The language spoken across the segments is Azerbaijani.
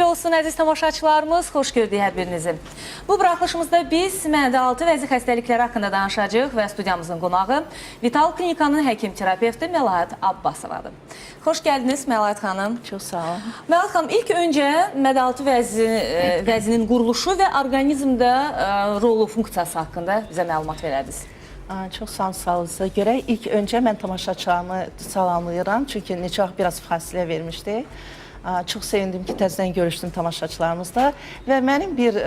olsun əziz tamaşaçılarımız, xoş gördük hər birinizi. Bu buraxılışımızda biz mədə-altı vəzi xəstəlikləri haqqında danışacağıq və studiyamızın qonağı Vital Klinikanın həkim terapevti Melahat Abbasovadır. Xoş gəldiniz Melahat xanım. Çox sağ olun. Melahat xanım, ilk öncə mədə-altı vəzinin quruluşu və orqanizmdə rolu, funksiyası haqqında bizə məlumat verədiniz. Çox sağ olun. Görək, ilk öncə mən tamaşaçılarımı salamlayıram, çünki Neçah biraz fasilə vermişdi. Çox sevindim ki, təzədən görüşdüm tamaşaçılarımızla və mənim bir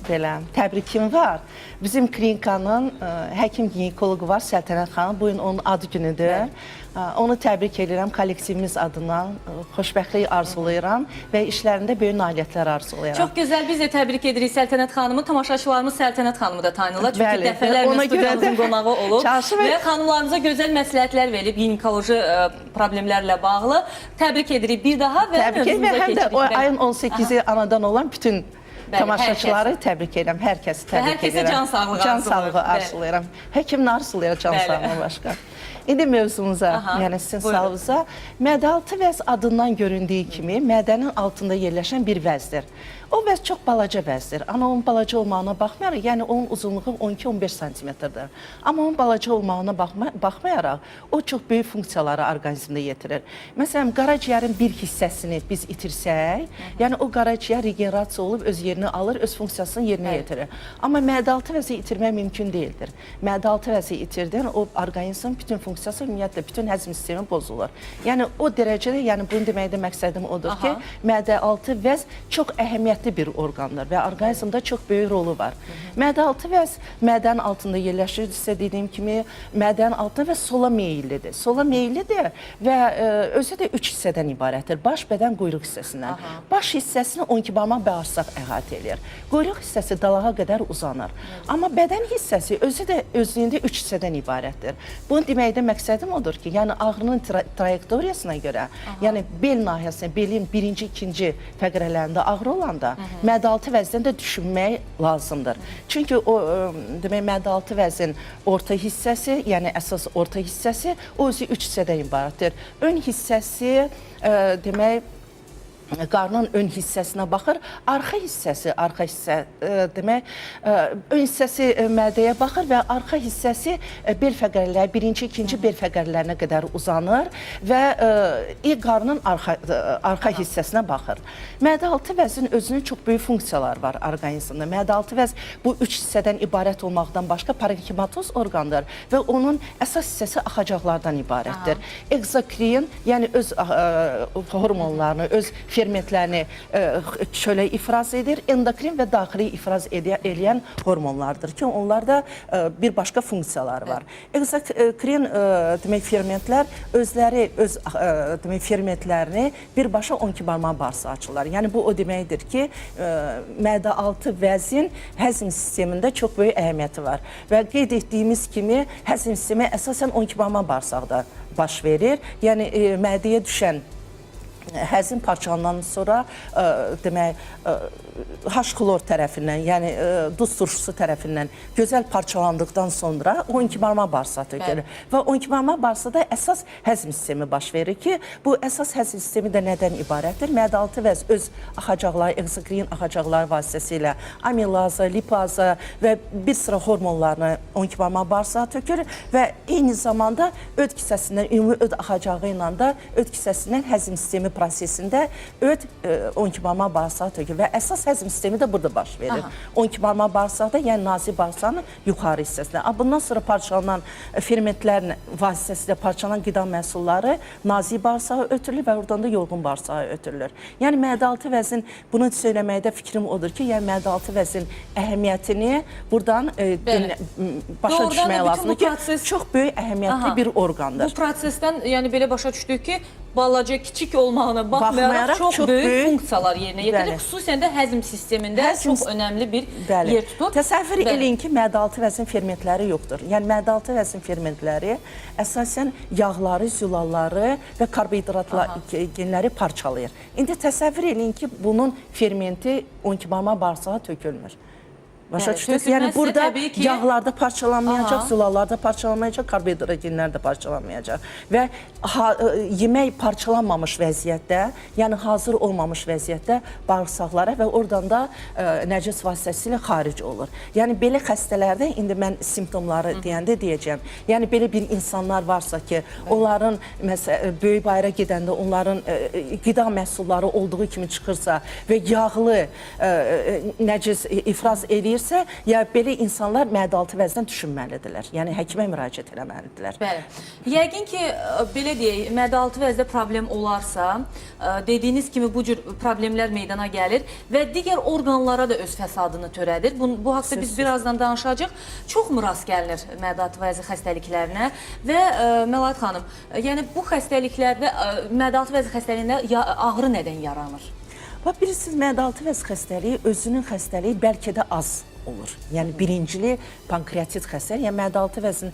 belə təbrikim var. Bizim klinikanın həkim ginekologu var, Səltənət xanım. Bugün onun adı günüdür. Onu təbrik edirəm kollektivimiz adından. Xoşbəxtlik arzulayıram və işlərində böyük nailiyyətlər arzulayıram. Çox gözəl, biz də təbrik edirik Səltənət xanımı. Tamaşaçılarımız Səltənət xanımı da tanıyırlar. Çünki dəfələrlə studiyamızın qonağı olub və xanımlarımıza gözəl məsləhətlər verib ginekoloji problemlərlə bağlı. Təbrik edirik bir daha və mövzumuza keçirik. Həm də o ayın 18-i anadan olan bütün tamaşaçıları təbrik edirəm, hər kəsi təbrik edirəm. Hər kəsə can sağlığı arzulayıram. Həkim arzulayır can sağlığı başqa. İndi mövzumuza, yəni sizin sağlığınıza, mədə-altı vəz adından göründüyü kimi mədənin altında yerləşən bir vəzdir. O vəz çox balaca vəzdir. Amma onun balaca olmağına baxmayaraq, yəni onun uzunluğu 12-15 santimetrdir. Amma onun balaca olmağına baxmayaraq, o çox böyük funksiyaları orqanizmdə yetirir. Məsələn, qaraciyərin bir hissəsini biz itirsək, yəni o qaraciyər regenerasiya olub öz yerini alır, öz funksiyasını yerinə yetirir. Amma mədə-altı vəzi itirmək mümkün deyildir. Mədə-altı vəzi itirdən o orqanizmin bütün funksiyası, ümumiyyətlə, bütün həzm sistemi pozulur. Yəni o dərəcədə, yəni bunu deməkdə məqsədim odur ki, mədə-altı vəz çox əhəmiyyətli bir orqandır və orqanizmdə çox böyük rolu var. Mədə-altı vəz mədənin altında yerləşir, sizə dediyim kimi, mədənin altında və sola meyillidir. Sola meyillidir və özü də 3 hissədən ibarətdir. Baş, bədən, quyruq hissəsindən. Baş hissəsini 12 barmaq bağırsaq əhatə edir. Quyruq hissəsi dalağa qədər uzanır. Amma bədən hissəsi özü də özlüyündə 3 hissədən ibarətdir. Bunu deməkdə məqsədim odur ki, yəni ağrının trayektoriyasına görə, yəni bel nahiyəsində, belin birinci, ikinci fəqrələrində ağrı olanda mədə-altı vəzdən də düşünmək lazımdır. Çünki o, demək, mədə-altı vəzin orta hissəsi, yəni əsas orta hissəsi, o özü 3 hissədən ibarətdir. Ön hissəsi, demək, qarnın ön hissəsinə baxır, arxa hissəsi, demək, ön hissəsi mədəyə baxır və arxa hissəsi bel fəqərləri, birinci, ikinci bel fəqərlərinə qədər uzanır və qarnın arxa hissəsinə baxır. Mədə-altı vəzin özünün çox böyük funksiyaları var orqanizmdə. Mədə-altı vəz bu 3 hissədən ibarət olmaqdan başqa parenhimatoz orqandır və onun əsas hissəsi axacaqlardan ibarətdir. Ekzokrin, yəni öz hormonlarını, öz fermentlərini çölə ifraz edir, endokrin və daxili ifraz edən hormonlardır ki, onlarda bir başqa funksiyaları var. Ekzokrin fermentlər özləri öz fermentlərini birbaşa 12 barmaq bağırsağı açırlar. Yəni bu o deməkdir ki, mədə-altı vəzin həzm sistemində çox böyük əhəmiyyəti var və qeyd etdiyimiz kimi həzm sistemi əsasən 12 barmaq bağırsaqda baş verir. Yəni mədəyə düşən həzm parçalandan sonra demək, H-klor tərəfindən, yəni duz turşusu tərəfindən gözəl parçalandıqdan sonra 12 barmaq bağırsağı tökülür. Və 12 barmaq bağırsaqda əsas həzm sistemi baş verir ki, bu əsas həzm sistemi də nədən ibarətdir? Mədə-altı vəz öz axacaqları, ekzokrin axacaqları vasitəsilə amilaza, lipaza və bir sıra hormonlarını 12 barmaq bağırsağı tökülür və eyni zamanda öd kisəsindən, ümumi öd axacağı ilə də öd kisəsindən həzm sistemi prosesində öd 12 barmaq bağırsağı tökülür və əsas həzm sistemi də burada baş verir. 12 barmaq bağırsaqda, yəni nazik bağırsağının yuxarı hissəsində. Bundan sonra parçalanan fermentlərin vasitəsilə parçalanan qida məhsulları nazik bağırsağa ötürülür və oradan da yorğun bağırsağa ötürülür. Yəni mədə-altı vəzin, bunu söyləməkdə fikrim odur ki, yəni mədə-altı vəzin əhəmiyyətini buradan başa düşmək lazımdır ki, çox böyük əhəmiyyətli bir orqandır. Bu prosesdən, yəni belə başa düşdük ki, balaca, kiçik olmağına baxmayaraq çox böyük funksiyalar yerinə yetirir. Xüsusən də həzm sistemində çox önəmli bir yer tutur. Təsəvvür edin ki, mədə-altı vəzin fermentləri yoxdur. Yəni mədə-altı vəzin fermentləri əsasən yağları, zülalları və karbohidratları parçalayır. İndi təsəvvür edin ki, bunun fermenti 12 barmaq bağırsağa tökülmür. Başa Evet, düşdünüz? tökülməzsə Yəni burada təbii ki- yağlarda parçalanmayacaq, Aha. zulalarda parçalanmayacaq, karbohidrogenlər də parçalanmayacaq və yemək parçalanmamış vəziyyətdə, yəni hazır olmamış vəziyyətdə bağırsaqlara və oradan da nəcis vasitəsilə xaric olur. Yəni belə xəstələrdə indi mən simptomları deyəndə deyəcəm. Yəni belə bir insanlar varsa ki, onların məsələn böyük bayıra gedəndə onların qida məhsulları olduğu kimi çıxırsa və yağlı nəcis ifraz eləyirsə, ya belə insanlar mədə-altı vəzdən düşünməlidirlər. Yəni həkimə müraciət etməlidirlər. Bəli. Yəqin ki, belə deyək, mədə-altı vəzdə problem olarsa, dediyiniz kimi bu cür problemlər meydana gəlir və digər orqanlara da öz fəsadını törədir. Bu haqda biz birazdan danışacağıq. Çox mu rast gəlinir mədə-altı vəzi xəstəliklərinə və Məlahət xanım, yəni bu xəstəliklərdə, mədə-altı vəzi xəstəliyində ağrı nədən yaranır? Bilirsiniz, mədə-altı vəz xəstəliyi özünün xəstəliyi bəlkə də az olur. Yəni birincili pankreatit xəstəliyi, yəni mədə-altı vəzin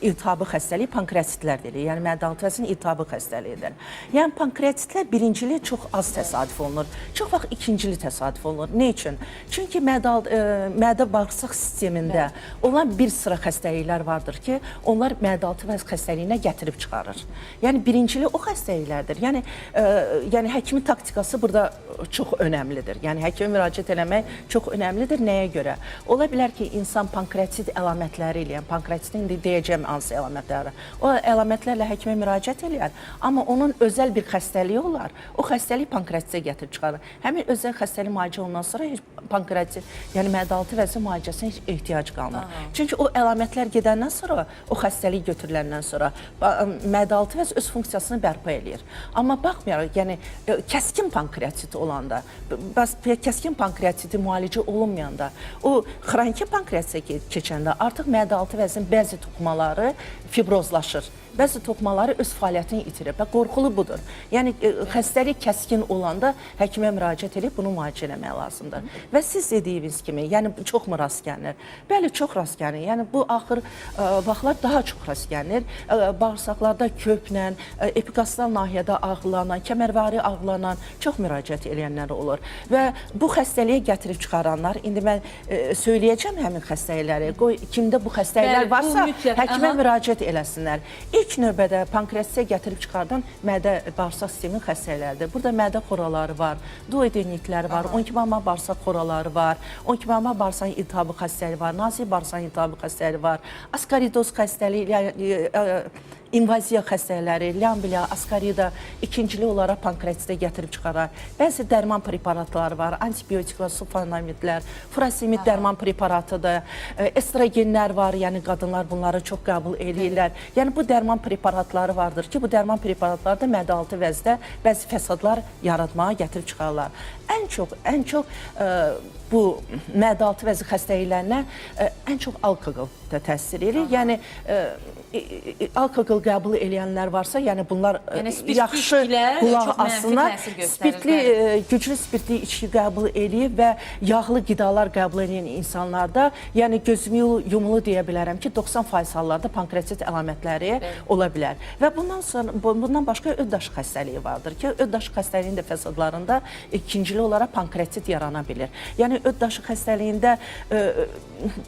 iltihabı xəstəliyi pankreatitlər deyilir. Yəni mədə-altı vəzin iltihabı xəstəliyidir. Yəni pankreatitlər birincili çox az təsadüf olunur. Çox vaxt ikincili təsadüf olunur. Nə üçün? Çünki mədə-bağırsaq sistemində olan bir sıra xəstəliklər vardır ki, onlar mədə-altı vəz xəstəliyinə gətirib çıxarır. Yəni birincili o xəstəliklərdir. Yəni həkimin taktikası burada çox önəmlidir. Yəni həkimə müraciət etmək çox önəmlidir. Nəyə görə? Ola bilər ki, insan pankreatit əlamətləri ilə, yəni pankreatitin indi deyəcəm hansı əlamətləri, o əlamətlərlə həkimə müraciət edir, amma onun özəl bir xəstəliyi olar, o xəstəlik pankreatitə gətirib çıxarır. Həmin özəl xəstəlik müalicə olundan sonra heç pankreatit, yəni mədə-altı vəzi müalicəsinə heç ehtiyac qalmır. Çünki o əlamətlər gedəndən sonra, o xəstəlik götürüləndən sonra mədə-altı vəz öz funksiyasını bərpa eləyir. Amma baxmayaraq, yəni kəskin pankreatit olanda, kəskin pankreatiti müalicə olunmayanda, o xroniki pankreatitə keçəndə artıq mədə-altı vəzin bəzi toxumaları fibrozlaşır. Bəzi toxumaları öz fəaliyyətini itirir və qorxulu budur. Yəni xəstəlik kəskin olanda həkimə müraciət edib bunu müalicə etmək lazımdır. Və siz dediyiniz kimi, yəni çox mu rast gəlinir? Bəli, çox rast gəlinir. Yəni bu axır vaxtlar daha çox rast gəlinir. Bağırsaqlarda köklə, epikastal nahiyədə ağrılanan, kəmərvari ağrılanan çox müraciət edənlər olur. Və bu xəstəliyə gətirib çıxaranlar, indi mən söyləyəcəm həmin xəstəlikləri. Qoy kimdə bu xəstəliklər varsa, həkimə müraciət eləsinlər. İlk növbədə pankreatitə gətirib çıxardan mədə-bağırsaq sisteminin xəstəlikləridir. Burada mədə xoraları var, duodenitləri var, 12 barmaq bağırsaq xoraları var, 12 barmaq bağırsaq iltihabı xəstəliyi var, nazik bağırsaq iltihabı xəstəliyi var, askaridoz xəstəliyi, invaziya xəstəlikləri, lambiya, askarida ikincili olaraq pankreatitə gətirib çıxarar. Bəzi dərman preparatları var, antibiotiklər, sulfonamidlər, furasemid dərman preparatıdır, estrogenlər var, yəni qadınlar bunları çox qəbul edirlər. Yəni bu dərman preparatları vardır ki, bu dərman preparatları da mədə-altı vəzdə bəzi fəsadlar yaratmağa gətirib çıxarlar. Ən çox bu mədə-altı vəzi xəstəliklərinə ən çox alkoqol da təsir edir. Yəni alkoqol qəbul edənlər varsa, yəni bunlar yaxşı qulaq assınlar. Güclü spirtli içki qəbul edib və yağlı qidalar qəbul edən insanlarda, yəni gözümü yumulu deyə bilərəm ki, 90% hallarda pankreatit əlamətləri ola bilər. Və bundan başqa öddaşı xəstəliyi vardır ki, öddaşı xəstəliyinin də fəsadlarında ikincili olaraq pankreatit yarana bilir. Yəni öddaşı xəstəliyində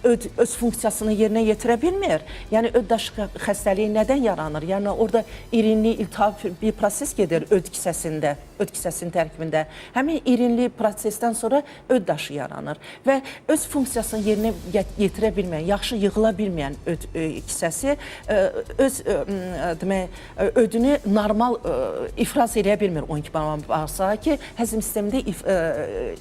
öz funksiyasını yerinə yetirə bilmir. Yəni öddaşı xəstəliyi nədən yaranır? Yəni orada irinli iltihab bir proses gedir öd kisəsinin tərkibində. Həmin irinli prosesdən sonra öddaşı yaranır və öz funksiyasını yerinə yetirə bilməyən, yaxşı yığıla bilməyən öd kisəsi öz ödünü normal ifraz edə bilmir 12 barmaq bağırsağı ki, həzm sistemində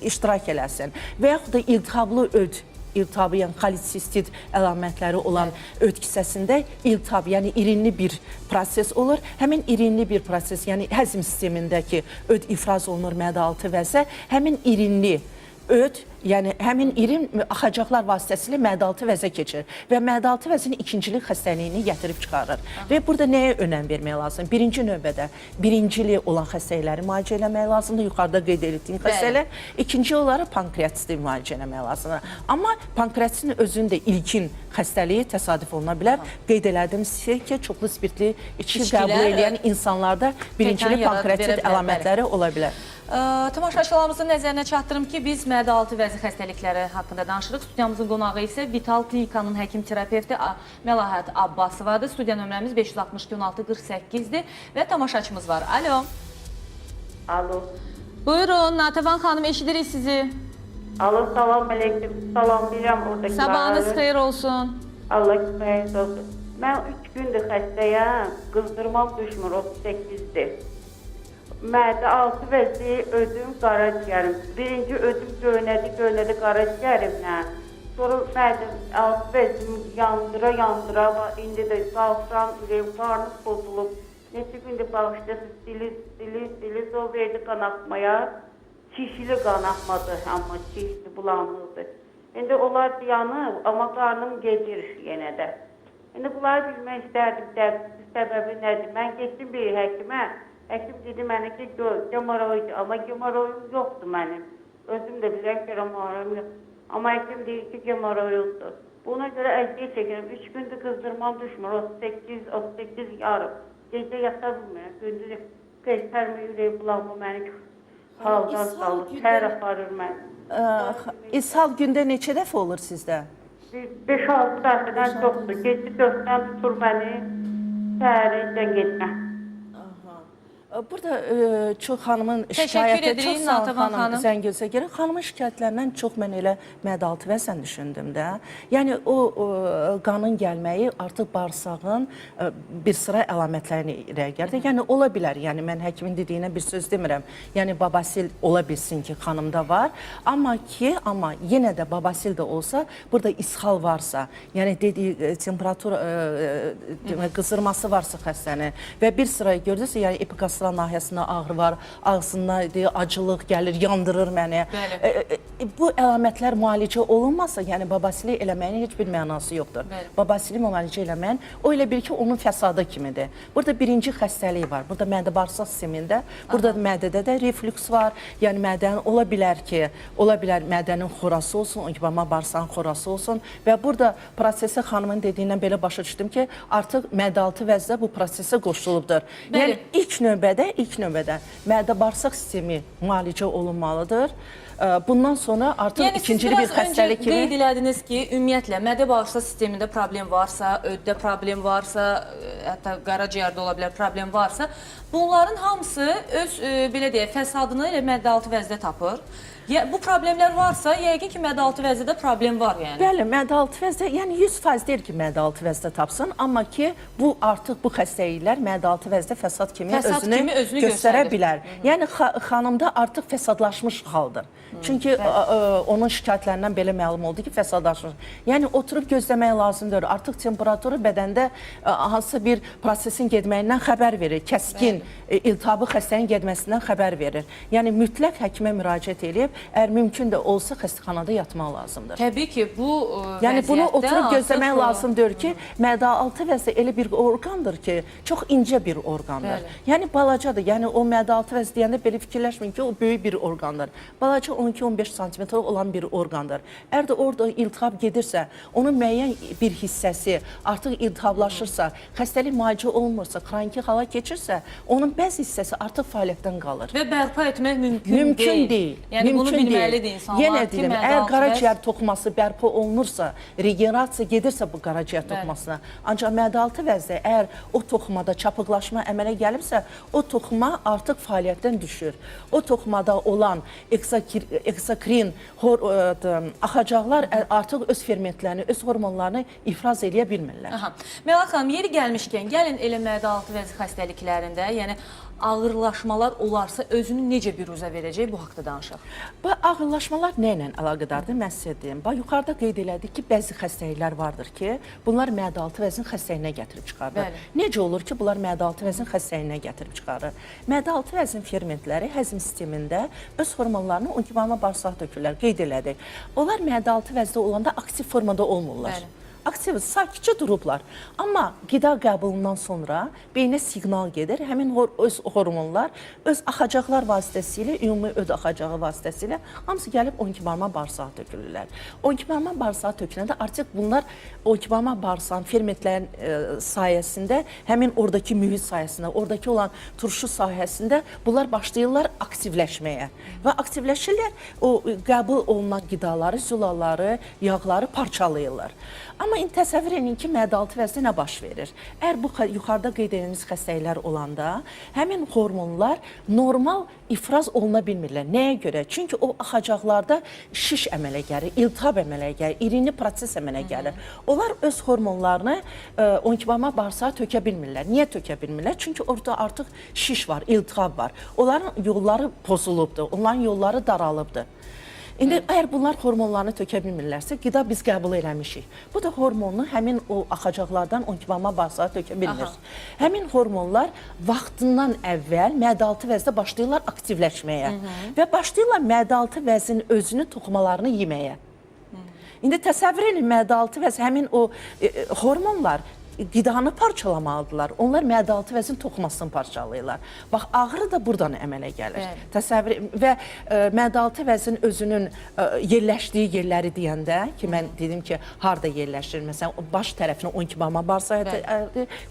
iştirak eləsin və yaxud da iltihablı öd, iltihabı, yəni xolitsistit əlamətləri olan öd kisəsində iltihab, yəni irinli bir proses olur. Həmin irinli bir proses, yəni həzm sistemindəki öd ifraz olunur mədə-altı vəzə, həmin irinli öd, yəni həmin irin axacaqlar vasitəsilə mədə-altı vəzə keçir və mədə-altı vəzin ikincilik xəstəliyini gətirib çıxarır. Və burada nəyə önəm vermək lazım? Birinci növbədə birincili olan xəstəlikləri müalicə eləmək lazımdır, yuxarıda qeyd etdiyim xəstəliklər. İkinci olaraq pankreatiti müalicə eləmək lazımdır. Amma pankreatitin özündə ilkin xəstəliyi təsadüf oluna bilər. Qeyd elədim ki, çoxlu spirtli içki qəbul edən insanlarda birincili pankreatit əlamətləri ola bilər. Tamaşaçılarımızın nəzərinə çatdırım ki, biz mədə-altı vəzi xəstəlikləri haqqında danışırıq. Studiyamızın qonağı isə Vital Klinikanın həkim terapevti Məlahət Abbasovadır. Studiya nömrəmiz 562-16-48-dir və tamaşaçımız var. Alo. Alo. Buyurun, Natəvan xanım, eşidirik sizi. Alo, salam aleyküm. Salamlayıram oradakiləri. Sabahınız xeyir olsun. Allah köməyiniz olsun. Mən 3 gündür xəstəyəm. Qızdırmam düşmür, 38-dir. Mədə altı vəzi, ödüm, qaraciyərim. Birinci ödüm göynədi qaraciyərimlə. Sonra mədə altı vəzim yandıra, indi də qalxıram, ürəyim, qarnım pozulub. Neçə gündür bağışda stili, o verdi qanaxmaya. Çişili qanaxmadı, amma çişli bulanmırdı. İndi onlar dayanıb, amma qarnım gedir yenə də. İndi bunları bilmək istərdim, səbəbi nədir? Mən getdim bir həkimə. Həkim dedi mənə ki, gemoroid, amma gemoroid yoxdur mənim. Özüm də bilirəm ki, gemoroid yoxdur. Amma həkim deyir ki, gemoroiddir. Buna görə əziyyət çəkirəm. 3 gündür qızdırmam düşmür, 38 yarım. Gecə yata bilmirəm, gündüz qəşərmə ürəyi bulanma məni haldan salır, tər aparır mən. İshal gündə neçə dəfə olur sizdə? 5-6 dəfədən çoxdur. Gecə 4-dən tutur məni, səhərdən getmə. Burada çox xanımın Təşəkkür şikayəti, edirik çox sağ Natəvan xanım xanım. Zəngülsə görə. Xanımın şikayətlərindən çox mən elə mədə-altı vəzən düşündüm də. Yəni o qanın gəlməyi artıq bağırsağın bir sıra əlamətlərini irəli gəldi. Yəni ola bilər. Yəni mən həkimin dediyinə bir söz demirəm. Yəni babasil ola bilsin ki, xanımda var. Amma yenə də babasil də olsa, burada ishal varsa, yəni dediyi temperatur qızdırması varsa xəstənin və bir sıra gördünüzsə, yəni epikastral nahiyəsində ağrı var, ağzında acılıq gəlir, yandırır məni. Bu əlamətlər müalicə olunmasa, yəni babasili eləməyin heç bir mənası yoxdur. Babasili müalicə eləməyin, o elə bil ki, onun fəsadı kimidir. Burada birinci xəstəlik var. Burada mədə-bağırsaq sistemində, burada mədədə də reflüks var. Yəni mədənin ola bilər ki, mədənin xorası olsun, onqibama bağırsağın xorası olsun və burada prosesi xanımın dediyindən belə başa düşdüm ki, artıq mədə-altı vəzdə bu prosesə qoşulubdur. Yəni ilk növbədə mədə-bağırsaq sistemi müalicə olunmalıdır. Bundan sonra artıq ikinci bir xəstəlik kimi... Yəni, siz biraz öncə qeyd elədiniz ki, ümumiyyətlə, mədə-bağırsaq sistemində problem varsa, öddə problem varsa, hətta qaraciyərdə ola bilər problem varsa, bunların hamısı öz, belə deyək, fəsadını elə mədə-altı vəzdə tapır. Bu problemlər varsa, yəqin ki, mədə-altı vəzdə problem var, yəni. Bəli, mədə-altı vəzdə, yəni 100% deyil ki, mədə-altı vəzdə tapsın, amma ki, bu artıq bu xəstəliklər mədə-altı vəzdə fəsad kimi özünü göstərə bilər. Yəni, xanımda artıq fəsadlaşmış haldır. Çünki onun şikayətlərindən belə məlum oldu ki, fəsadlaşmış. Yəni, oturub gözləmək lazımdır. Artıq temperaturu bədəndə hansısa bir prosesin getməyindən xəbər verir. Kəskin, iltihabı xəstənin getməsindən xəbər verir. Yəni, mütləq həkimə müraciət edib, əgər mümkün də olsa xəstəxanada yatmaq lazımdır. Təbii ki, bu vəziyyətdə... Yəni, bunu oturub gözləmək lazımdır ki, mədə-altı vəzdə elə bir orqandır ki, çox incə bir orqandır. Yəni, balacadır. Yəni, o mədə-altı vəzdə deyəndə belə fikirləşməyin ki, o böyük bir orqandır. Balaca 12-15 sm olan bir orqandır. Əgər də orada iltihab gedirsə, onun müəyyən bir hissəsi artıq iltihablaşırsa, xəstəlik müalicə olunmursa, xroniki hala keçirsə, onun bəzi hissəsi artıq fəaliyyətdən qalır. Və bərpa etmək mümkün deyil. Yəni, bunu bilməlidir insanlar. Yenə deyirəm, əgər qaraciyər toxuması bərpa olunursa, regenerasiya gedirsə bu qaraciyər toxumasına, ancaq mədə-altı vəzdə əgər o toxumada çapıqlaşma əmələ gəlibsə, o toxuma artıq fəaliyyətdən düşür. O toxumada olan eksokrin axacaqlar artıq öz fermentlərini, öz hormonlarını ifraz edə bilmirlər. Məlahət xanım, yeri gəlmişkən, gəlin elə mədə-altı vəzi xəstəliklərində, yəni ağırlaşmalar olarsa özünü necə biruzə verəcək, bu haqda danışaq. Bu ağırlaşmalar nə ilə əlaqədardır? Mən sizə deyim. Yuxarıda qeyd elədik ki, bəzi xəstəliklər vardır ki, bunlar mədə-altı vəzin xəstəliyinə gətirib çıxardır. Necə olur ki, bunlar mədə-altı vəzin xəstəliyinə gətirib çıxarır? Mədə-altı vəzin fermentləri həzm sistemində öz hormonlarını onqibama bağırsaq tökürlər, qeyd elədik. Onlar mədə-altı vəzdə olanda aktiv formada olmurlar. aktiv, sakitcə durublar. Amma qida qəbulundan sonra beyinə siqnal gedir. Həmin öz hormonlar öz axacaqlar vasitəsilə, ümumi öd axacağı vasitəsilə hamısı gəlib 12 barmaq bağırsağa tökülürlər. 12 barmaq bağırsağa töküləndə artıq bunlar 12 barmaq bağırsağın fermentlərin sayəsində, həmin oradakı mühit sayəsində, oradakı olan turşu sahəsində bunlar başlayırlar aktivləşməyə. Və aktivləşirlər, o qəbul olunan qidaları, zülalları, yağları parçalayırlar. Amma indi təsəvvür edin ki, mədə-altı vəzdə nə baş verir? Əgər bu yuxarıda qeyd edilmiş xəstəliklər olanda, həmin hormonlar normal ifraz oluna bilmirlər. Nəyə görə? Çünki o axacaqlarda şiş əmələ gəlir, iltihab əmələ gəlir, irinli proses əmələ gəlir. Onlar öz hormonlarını 12 barmaq bağırsağa tökə bilmirlər. Niyə tökə bilmirlər? Çünki orada artıq şiş var, iltihab var. Onların yolları pozulubdur, onların yolları daralıbdır. İndi əgər bunlar hormonlarını tökə bilmirlərsə, qida biz qəbul eləmişik. Bu da hormonu həmin o axacaqlardan 12 barmaq bağırsağa tökə bilmir. Həmin hormonlar vaxtından əvvəl mədə-altı vəzdə başlayırlar aktivləşməyə və başlayırlar mədə-altı vəzin özünün toxumalarını yeməyə. İndi təsəvvür edin, mədə-altı vəz həmin o hormonlar qidanı parçalamalıdırlar. Onlar mədə-altı vəzin toxumasını parçalayırlar. Bax, ağrı da buradan əmələ gəlir. Təsəvvür və mədə-altı vəzin özünün yerləşdiyi yerləri deyəndə ki, mən dedim ki, harda yerləşir? Məsələn, baş tərəfinə 12 barmaq bağırsaq,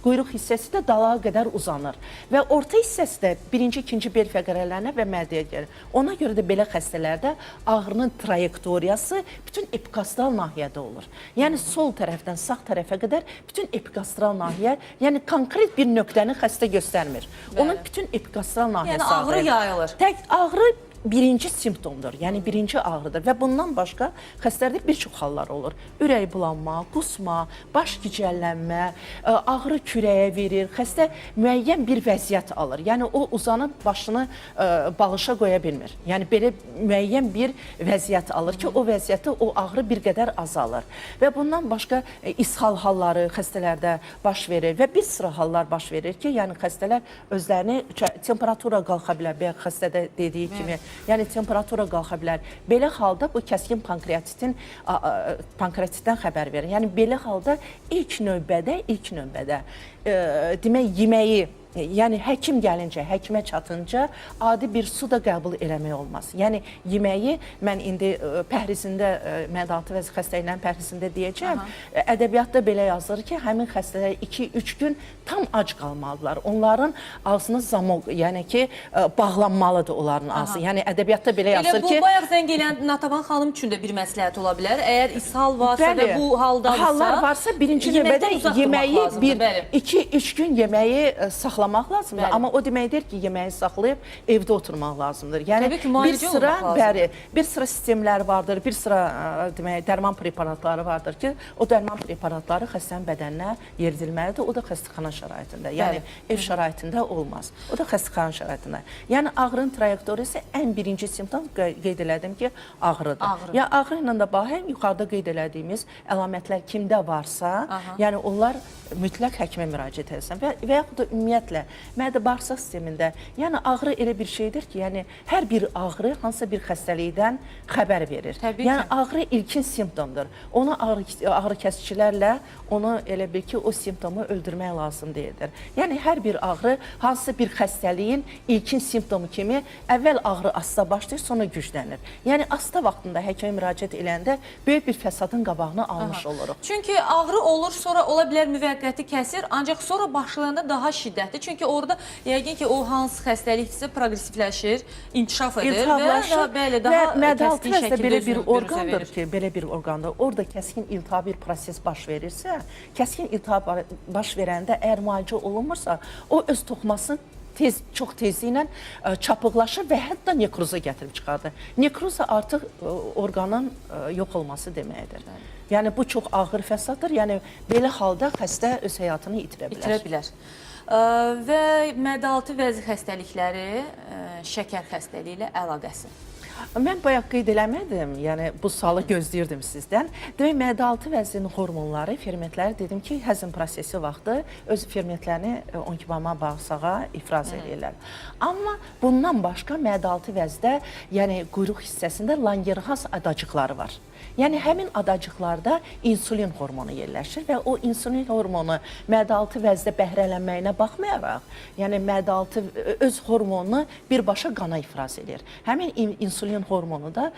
quyruq hissəsi də dalağa qədər uzanır. Və orta hissəsi də birinci, ikinci bel fəqərələrinə və mədəyə gəlir. Ona görə də belə xəstələrdə ağrının trayektoriyası bütün epikastral nahiyədə olur. Yəni, sol tərəfdən sağ tərəfə qədər bütün epikastral nahiyyə, yəni konkret bir nöqtəni xəstə göstərmir. Onun bütün epikastral nahiyəsi ağrıyır. Yəni, ağrı yayılır. Tək ağrı birinci simptomdur, yəni birinci ağrıdır və bundan başqa xəstələrdə bir çox hallar olur. Ürək bulanma, qusma, baş gicəllənmə, ağrı kürəyə verir, xəstə müəyyən bir vəziyyət alır. Yəni o uzanıb başını bağışa qoya bilmir. Yəni belə müəyyən bir vəziyyət alır ki, o vəziyyətdə o ağrı bir qədər azalır. Və bundan başqa ishal halları xəstələrdə baş verir və bir sıra hallar baş verir ki, yəni xəstələr özlərini temperatura qalxa bilər, bəyək xəstədə dediyi kimi, yəni temperatura qalxa bilər. Belə halda bu kəskin pankreatitdən xəbər verir. Yəni belə halda ilk növbədə demək yeməyi, yəni həkim gəlincə, həkimə çatınca adi bir su da qəbul eləmək olmaz. Yəni yeməyi mən indi pəhrizində, mədə-altı vəzi xəstəliklərin pəhrizində deyəcəm, ədəbiyyatda belə yazılır ki, həmin xəstələr 2-3 gün tam ac qalmalıdırlar. Onların ağzına zamok, yəni ki, bağlanmalıdır onların ağzı. Yəni ədəbiyyatda belə yazılır ki... Elə bu bayaq zəng eləyən Natavan xanım üçün də bir məsləhət ola bilər. Əgər ishal varsa və bu haldadırsa... Hallar varsa birinci növbədə yeməyi 2-3 gün yeməyi saxlamaq lazımdır. Amma o deməkdir ki, yeməyi saxlayıb evdə oturmaq lazımdır. Yəni bir sıra sistemlər vardır, bir sıra demək dərman preparatları vardır ki, o dərman preparatları xəstənin bədəninə yeridilməlidir. O da xəstəxana şəraitində. Yəni ev şəraitində olmaz. O da xəstəxana şəraitində. Yəni ağrının trayektoriyası ən birinci simptom qeyd elədim ki, ağrıdır. Ya ağrı ilə də bağlı yuxarıda qeyd elədiyimiz əlamətlər kimdə varsa, yəni onlar mütləq həkimə müraciət etsin və yaxud da ümumiyyətlə mədə-bağırsaq sistemində, yəni ağrı elə bir şeydir ki, yəni hər bir ağrı hansısa bir xəstəlikdən xəbər verir. Yəni ağrı ilkin simptomdur. Onu ağrı kəsicilərlə onu elə bil ki, o simptomu öldürmək lazım deyildir. Yəni hər bir ağrı hansısa bir xəstəliyin ilkin simptomu kimi əvvəl ağrı asta başlayır, sonra güclənir. Yəni asta vaxtında həkimə müraciət edəndə böyük bir fəsadın qabağını almış oluruq. Çünki ağrı olur, sonra ola bilər müvəqqəti kəsir, ancaq sonra başlayanda daha şiddətli. Çünki orada yəqin ki, o hansı xəstəlikdirsə progressivləşir, inkişaf edir və daha mədə-altı vəzdə belə bir orqandır ki, belə bir orqandır. Orada kəskin iltihab bir proses baş verirsə, kəskin iltihab baş verəndə əgər müalicə olunmursa, o öz toxumasını çox tezliklə çapıqlaşır və hətta nekroza gətirib çıxardır. Nekroza artıq orqanın yox olması deməkdir. Yəni bu çox ağır fəsaddır. Yəni belə halda xəstə öz həyatını itirə bilər. Və mədə-altı vəzi xəstəlikləri şəkər xəstəliyi ilə əlaqəsi. Mən bayaq qeyd eləmədim, yəni bu sualı gözləyirdim sizdən. Demək, mədə-altı vəzinin hormonları, fermentləri dedim ki, həzm prosesi vaxtı öz fermentlərini 12 barmaq bağırsağa ifraz edirlər. Amma bundan başqa mədə-altı vəzdə, yəni quyruq hissəsində Langerhans adacıqları var. Yəni həmin adacıqlarda insulin hormonu yerləşir və o insulin hormonu mədə-altı vəzdə bəhrələnməyinə baxmayaraq, yəni mədə-altı öz hormonunu birbaşa qana ifraz edir. Həmin insulin hormonu da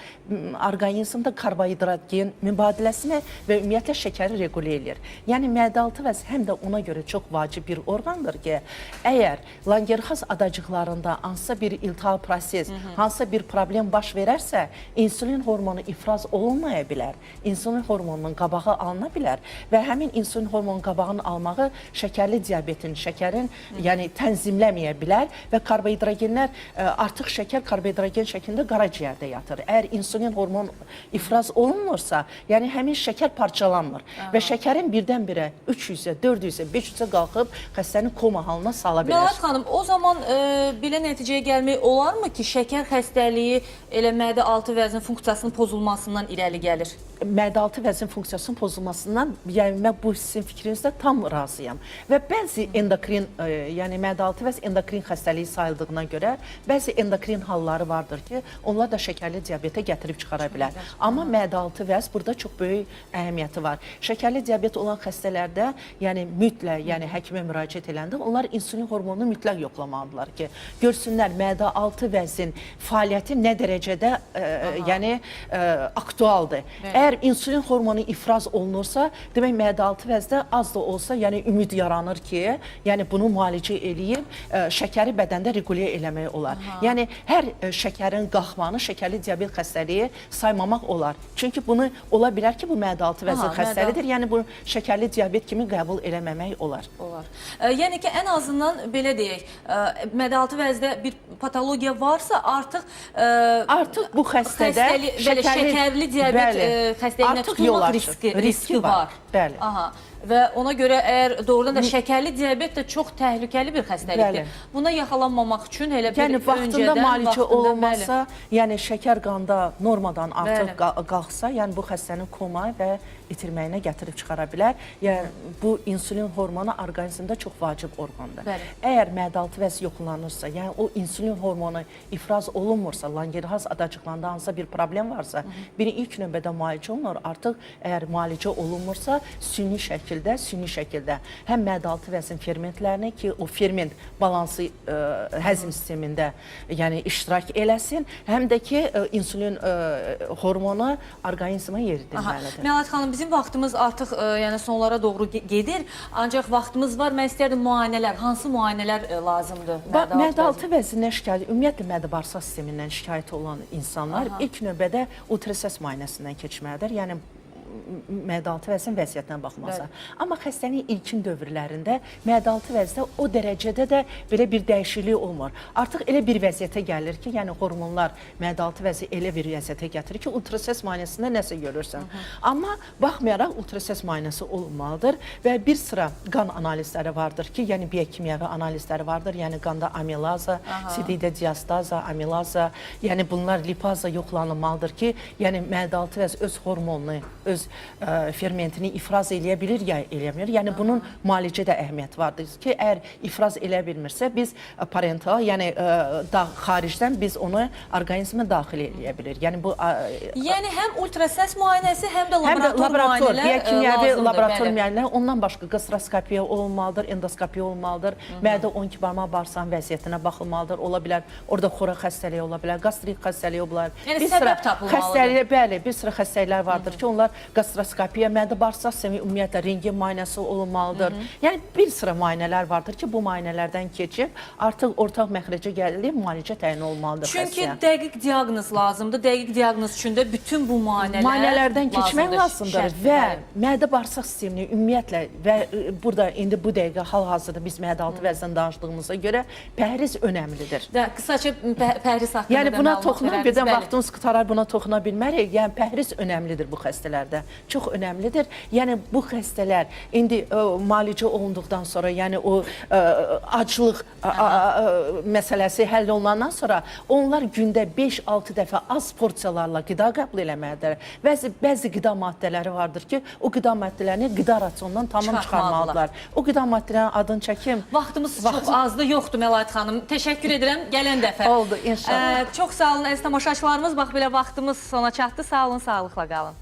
orqanizmdə karbohidrat gen mübadiləsini və ümumiyyətlə şəkəri regulə edir. Yəni mədə-altı vəz həm də ona görə çox vacib bir orqandır ki, əgər Langerhans adacıqlarında hansısa bir iltihab proses, hansısa bir problem baş verərsə, insulin hormonu ifraz olunmaya bilər. İnsulin hormonunun qabağı alına bilər və həmin insulin hormonunun qabağını almağı şəkərli diabetin, şəkərin yəni tənzimləməyə bilər və karbohidrogenlər, artıq şəkər karbohidrogen şəklində qaraciyərdə yatır. Əgər insulin hormonu ifraz olunmursa, yəni həmin şəkər parçalanmır və şəkərin birdən-birə 300-ə, 400-ə, 500-ə qalxıb xəstəni koma halına sala bilər. Məlahət xanım, o zaman belə nəticəyə gəlmək olarmı ki, şəkər xəstəliyi elə mədə-altı vəzin funksiyasının pozulmasından irəli gəlir? Mədə-altı vəzin funksiyasının pozulmasından, yəni mən bu sizin fikrinizdə tam razıyam. Və bəzi endokrin, yəni mədə-altı vəz endokrin xəstəliyi sayıldığına görə, bəzi endokrin halları vardır ki, onlar da şəkərli diabetə gətirib çıxara bilər. Amma mədə-altı vəz burada çox böyük əhəmiyyəti var. Şəkərli diabet olan xəstələrdə, yəni mütləq, yəni həkimə müraciət edəndə, onlar insulin hormonunu mütləq yoxlamalıdırlar ki, görsünlər mədə-altı vəzin fəaliyyəti nə dərəcədə yəni aktualdır. Əgər insulin hormonu ifraz olunursa, demək mədə-altı vəzdə az da olsa, yəni ümid yaranır ki, yəni bunu müalicə eləyib şəkəri bədəndə regulə eləmək olar. Yəni hər şəkərin qalxmanı şəkərli diabet xəstəliyi saymamaq olar. Çünki bunu ola bilər ki, bu mədə-altı vəzin xəstəlidir. Yəni bu şəkərli diabet kimi qəbul eləməmək olar. Olar. Yəni ki, ən azından belə deyək, mədə-altı vəzdə bir patologiya varsa, artıq bu xəstədə şəkərli diabet xəstəliyinə tutulmaq riski var. Bəli. Və ona görə əgər doğrudan da şəkərli diabet də çox təhlükəli bir xəstəlikdir. Buna yaxalanmamaq üçün elə bir öncədən vaxtında müalicə olunmasa, yəni şəkər qanda normadan artıq qalxsa, yəni bu xəstənin koma və itirməyinə gətirib çıxara bilər. Yəni bu insulin hormonu orqanizmdə çox vacib orqandır. Əgər mədə-altı vəz yoxlanırsa, yəni o insulin hormonu ifraz olunmursa, Langerhans adacıqlarında hansısa bir problem varsa, biri ilk növbədə müalicə olunur. Artıq əgər müalicə olunmursa, süni şəkildə həm mədə-altı vəzin fermentlərini ki, o ferment balansı həzm sistemində yəni iştirak eləsin, həm də ki, insulin hormonu orqanizmə yeridilməlidir. Məlahət xanım, bizim vaxtımız artıq yəni sonlara doğru gedir, ancaq vaxtımız var. Mən istərdim müayinələr, hansı müayinələr lazımdır? Mədə-altı vəzindən şikayət, ümumiyyətlə mədə-bağırsaq sistemindən şikayət olan insanlar ilk növbədə ultrasəs müayinəsindən keçməlidir. Yəni mədə-altı vəzin vəziyyətinə baxmasa. Amma xəstənin ilkin dövrlərində mədə-altı vəzdə o dərəcədə də belə bir dəyişiklik olmur. Artıq elə bir vəziyyətə gəlir ki, yəni hormonlar mədə-altı vəzi elə bir vəziyyətə gətirir ki, ultrasəs müayinəsində nəsə görürsən. Amma baxmayaraq ultrasəs müayinəsi olunmalıdır və bir sıra qan analizləri vardır ki, yəni biokimyəvi analizləri vardır, yəni qanda amilaza, sididə diastaza, amilaza, yəni bunlar lipaza yoxlanılmalıdır ki, yəni mədə-altı vəz öz hormonunu, öz fermentini ifraz eləyə bilir ya eləmir. Yəni bunun müalicədə əhəmiyyəti vardır ki, əgər ifraz elə bilmirsə, biz parental, yəni xaricdən biz onu orqanizmə daxil eləyə bilir. Yəni bu yəni həm ultrasəs müayinəsi, həm də laborator müayinələr biokimyəvi laborator müayinələr, ondan başqa qastroskopiya olmalıdır, endoskopiya olmalıdır, mədə 12 barmaq bağırsağın vəziyyətinə baxılmalıdır. Ola bilər, orada xoraq xəstəliyi ola bilər, qastrit xəstəliyi ola bilər. Yəni səbəb tapılmalıdır. Bəli, bir sıra xəstəliklər vardır ki, onlar qastroskopiya, mədə-bağırsaq sistemi ümumiyyətlə rentgen müayinəsi olunmalıdır. Yəni bir sıra müayinələr vardır ki, bu müayinələrdən keçib artıq ortaq məxrəcə gəlib müalicə təyin olmalıdır xəstəyə. Çünki dəqiq diaqnoz lazımdır. Dəqiq diaqnoz üçün də bütün bu müayinələrdən keçmək lazımdır və mədə-bağırsaq sistemini ümumiyyətlə və burada indi bu dəqiqə hal-hazırda biz mədə-altı vəzdən danışdığımıza görə pəhriz önəmlidir. Qısaca pəhriz haqqında yəni buna toxuna, birdən vaxtımız qutarar, buna toxuna bilmərik. Yəni pəhriz önəmlidir bu xəstələrdə. Çox önəmlidir. Yəni bu xəstələr indi müalicə olunduqdan sonra, yəni o aclıq məsələsi həll olunandan sonra onlar gündə 5-6 dəfə az porsiyalarla qida qəbul eləməlidir. Bəzi qida maddələri vardır ki, o qida maddələrini qida rasionundan tamam çıxarmalıdırlar. O qida maddələrin adını çəkim. Vaxtımız çox azdır, yoxdur Məlahət xanım. Təşəkkür edirəm. Gələn dəfə. Oldu, inşallah. Çox sağ olun əziz tamaşaçılarımız. Bax belə vaxtımız sona çatdı. Sağ olun, sağlıqla qalın.